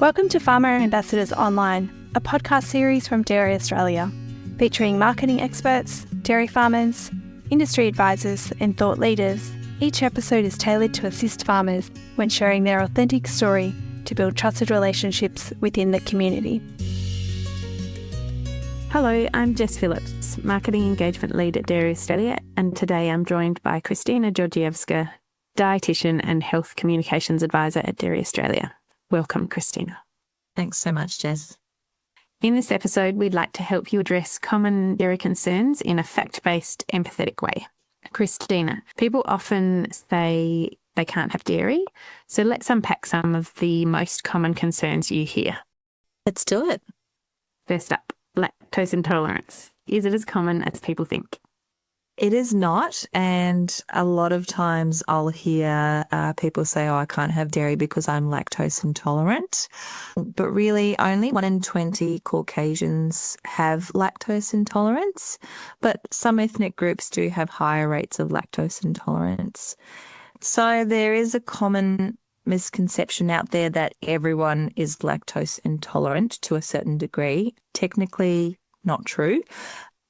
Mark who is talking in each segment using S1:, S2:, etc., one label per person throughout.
S1: Welcome to Farmer Ambassadors Online, a podcast series from Dairy Australia, featuring marketing experts, dairy farmers, industry advisors and thought leaders. Each episode is tailored to assist farmers when sharing their authentic story to build trusted relationships within the community.
S2: Hello, I'm Jess Phillips, Marketing Engagement Lead at Dairy Australia, and today I'm joined by Kristina Gorgievska, Dietitian and Health Communications Advisor at Dairy Australia. Welcome, Kristina.
S3: Thanks so much, Jess.
S2: In this episode, we'd like to help you address common dairy concerns in a fact-based, empathetic way. Kristina, people often say they can't have dairy, so let's unpack some of the most common concerns you hear.
S3: Let's do it.
S2: First up, lactose intolerance. Is it as common as people think?
S3: It is not, and a lot of times I'll hear people say, I can't have dairy because I'm lactose intolerant. But really, only 1 in 20 Caucasians have lactose intolerance, but some ethnic groups do have higher rates of lactose intolerance. So there is a common misconception out there that everyone is lactose intolerant to a certain degree. Technically, not true.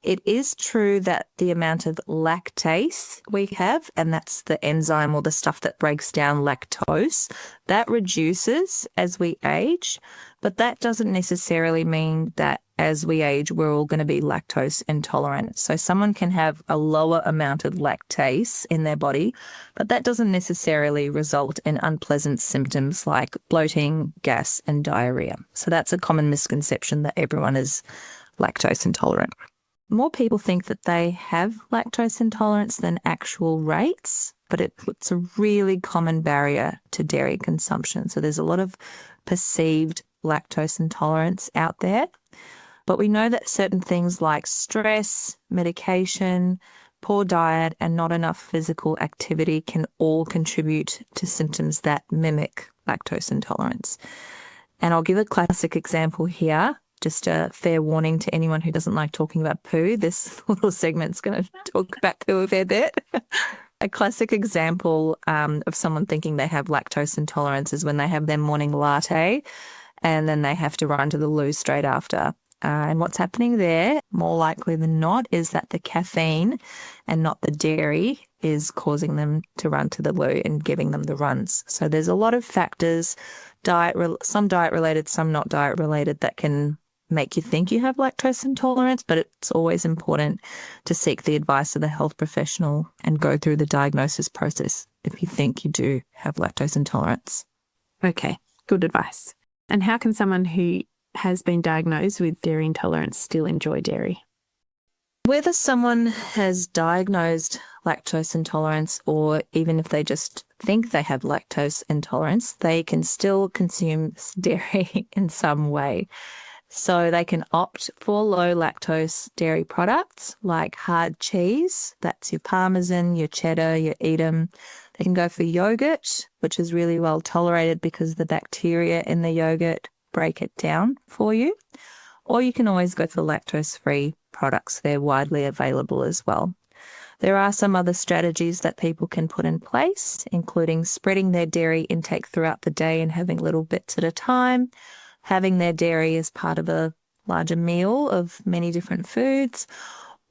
S3: It is true that the amount of lactase we have, and that's the enzyme or the stuff that breaks down lactose, that reduces as we age, but that doesn't necessarily mean that as we age, we're all going to be lactose intolerant. So someone can have a lower amount of lactase in their body, but that doesn't necessarily result in unpleasant symptoms like bloating, gas, and diarrhea. So that's a common misconception that everyone is lactose intolerant. More people think that they have lactose intolerance than actual rates, but it's a really common barrier to dairy consumption. So there's a lot of perceived lactose intolerance out there. But we know that certain things like stress, medication, poor diet, and not enough physical activity can all contribute to symptoms that mimic lactose intolerance. And I'll give a classic example here. Just a fair warning to anyone who doesn't like talking about poo. This little segment's going to talk about poo a fair bit. A classic example of someone thinking they have lactose intolerance is when they have their morning latte and then they have to run to the loo straight after. And what's happening there, more likely than not, is that the caffeine and not the dairy is causing them to run to the loo and giving them the runs. So there's a lot of factors, some diet-related, some not diet-related, that can make you think you have lactose intolerance, but it's always important to seek the advice of the health professional and go through the diagnosis process if you think you do have lactose intolerance.
S2: Okay, good advice. And how can someone who has been diagnosed with dairy intolerance still enjoy dairy?
S3: Whether someone has diagnosed lactose intolerance or even if they just think they have lactose intolerance, they can still consume dairy in some way. So they can opt for low lactose dairy products like hard cheese, that's your Parmesan, your cheddar, your Edam. They can go for yogurt, which is really well tolerated because the bacteria in the yogurt break it down for you. Or you can always go for lactose-free products. They're widely available as well. There are some other strategies that people can put in place, including spreading their dairy intake throughout the day and having little bits at a time, having their dairy as part of a larger meal of many different foods,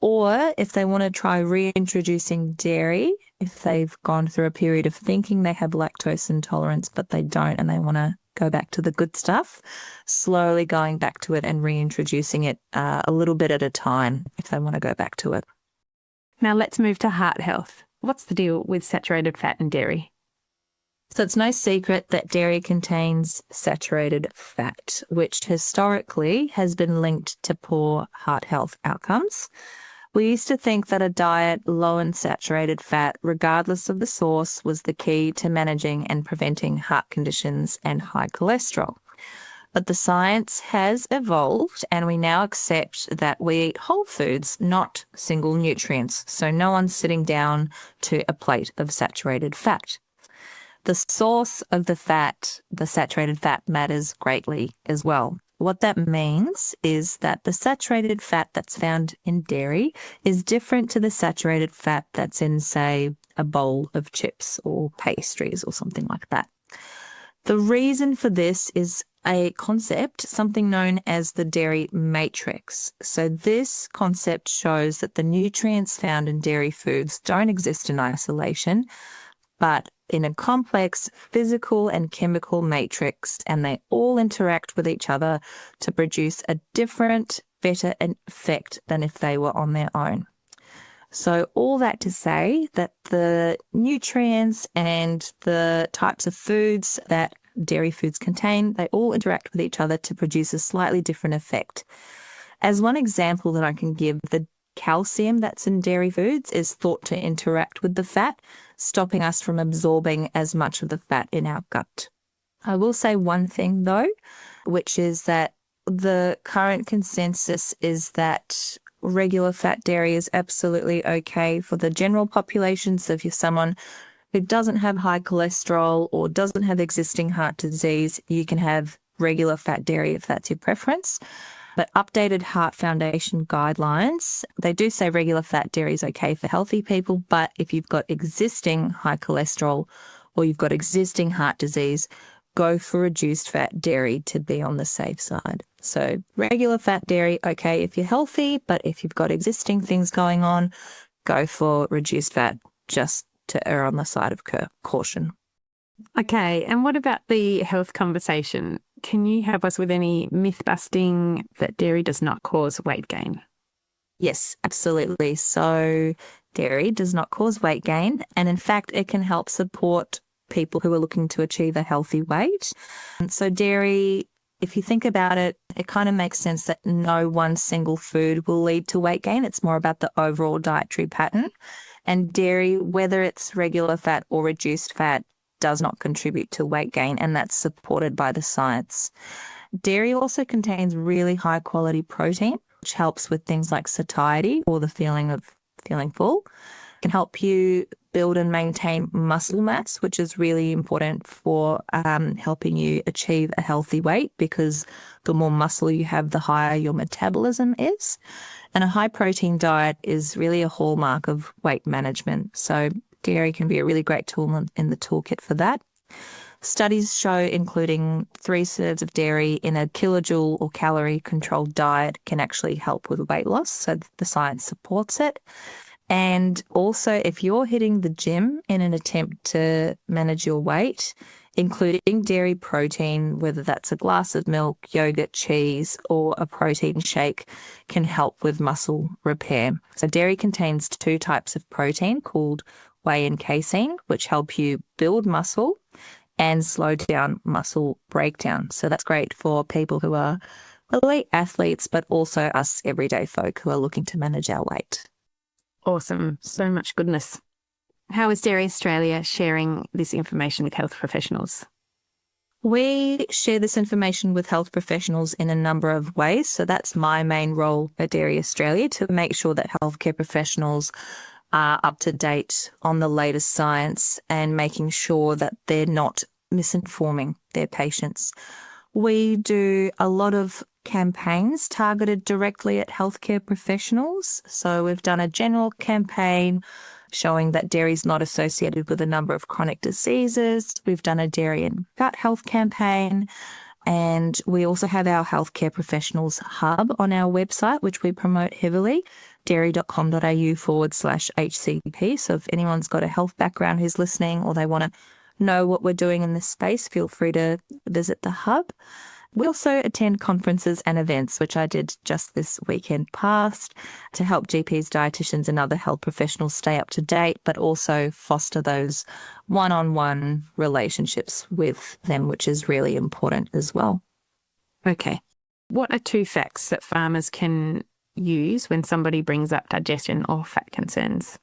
S3: or if they want to try reintroducing dairy, if they've gone through a period of thinking they have lactose intolerance but they don't and they want to go back to the good stuff, slowly going back to it and reintroducing it a little bit at a time if they want to go back to it.
S2: Now let's move to heart health. What's the deal with saturated fat in dairy?
S3: So it's no secret that dairy contains saturated fat, which historically has been linked to poor heart health outcomes. We used to think that a diet low in saturated fat, regardless of the source, was the key to managing and preventing heart conditions and high cholesterol. But the science has evolved and we now accept that we eat whole foods, not single nutrients. So no one's sitting down to a plate of saturated fat. The source of the fat, the saturated fat, matters greatly as well. What that means is that the saturated fat that's found in dairy is different to the saturated fat that's in, say, a bowl of chips or pastries or something like that. The reason for this is a concept, something known as the dairy matrix. So this concept shows that the nutrients found in dairy foods don't exist in isolation, but in a complex physical and chemical matrix, and they all interact with each other to produce a different, better effect than if they were on their own. So all that to say that the nutrients and the types of foods that dairy foods contain, they all interact with each other to produce a slightly different effect. As one example that I can give, the calcium that's in dairy foods is thought to interact with the fat, stopping us from absorbing as much of the fat in our gut. I will say one thing though, which is that the current consensus is that regular fat dairy is absolutely okay for the general population. So if you're someone who doesn't have high cholesterol or doesn't have existing heart disease, you can have regular fat dairy if that's your preference. But updated Heart Foundation guidelines, they do say regular fat dairy is okay for healthy people, but if you've got existing high cholesterol or you've got existing heart disease, go for reduced fat dairy to be on the safe side. So regular fat dairy, okay if you're healthy, but if you've got existing things going on, go for reduced fat just to err on the side of caution.
S2: Okay, and what about the health conversation? Can you help us with any myth busting that dairy does not cause weight gain?
S3: Yes, absolutely. So dairy does not cause weight gain, and in fact, it can help support people who are looking to achieve a healthy weight. And so dairy, if you think about it, it kind of makes sense that no one single food will lead to weight gain. It's more about the overall dietary pattern. And dairy, whether it's regular fat or reduced fat, does not contribute to weight gain, and that's supported by the science. Dairy also contains really high quality protein, which helps with things like satiety or the feeling of feeling full. It can help you build and maintain muscle mass, which is really important for helping you achieve a healthy weight, because the more muscle you have, the higher your metabolism is. And a high protein diet is really a hallmark of weight management. So dairy can be a really great tool in the toolkit for that. Studies show including 3 serves of dairy in a kilojoule or calorie controlled diet can actually help with weight loss. So the science supports it. And also, if you're hitting the gym in an attempt to manage your weight, including dairy protein, whether that's a glass of milk, yogurt, cheese, or a protein shake, can help with muscle repair. So dairy contains 2 types of protein called whey and casein, which help you build muscle and slow down muscle breakdown. So that's great for people who are elite athletes, but also us everyday folk who are looking to manage our weight.
S2: Awesome. So much goodness. How is Dairy Australia sharing this information with health professionals?
S3: We share this information with health professionals in a number of ways. So that's my main role at Dairy Australia, to make sure that healthcare professionals are up to date on the latest science and making sure that they're not misinforming their patients. We do a lot of campaigns targeted directly at healthcare professionals. So we've done a general campaign showing that dairy is not associated with a number of chronic diseases. We've done a dairy and gut health campaign. And we also have our healthcare professionals hub on our website, which we promote heavily, dairy.com.au/HCP. So if anyone's got a health background who's listening, or they want to know what we're doing in this space, feel free to visit the hub. We also attend conferences and events, which I did just this weekend past, to help GPs, dietitians and other health professionals stay up to date, but also foster those one-on-one relationships with them, which is really important as well.
S2: Okay. What are 2 facts that farmers can use when somebody brings up digestion or fat concerns?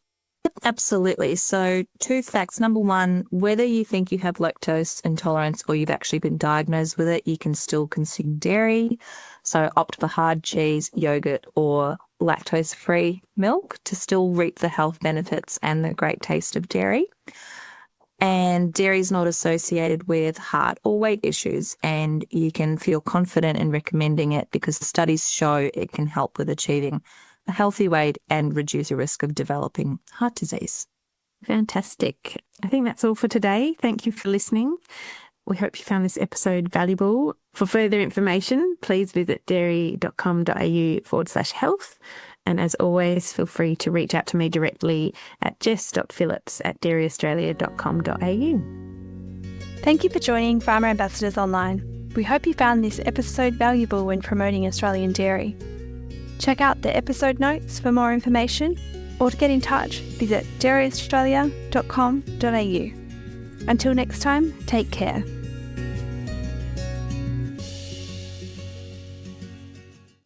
S3: Absolutely. So 2 facts. Number 1, whether you think you have lactose intolerance or you've actually been diagnosed with it, you can still consume dairy. So opt for hard cheese, yogurt, or lactose-free milk to still reap the health benefits and the great taste of dairy. And dairy is not associated with heart or weight issues, and you can feel confident in recommending it because studies show it can help with achieving a healthy weight and reduce your risk of developing heart disease.
S2: Fantastic. I think that's all for today. Thank you for listening. We hope you found this episode valuable. For further information, please visit dairy.com.au/health. And as always, feel free to reach out to me directly at jess.phillips@dairyaustralia.com.au.
S1: Thank you for joining Farmer Ambassadors Online. We hope you found this episode valuable when promoting Australian dairy. Check out the episode notes for more information, or to get in touch, visit dairyaustralia.com.au. Until next time, take care.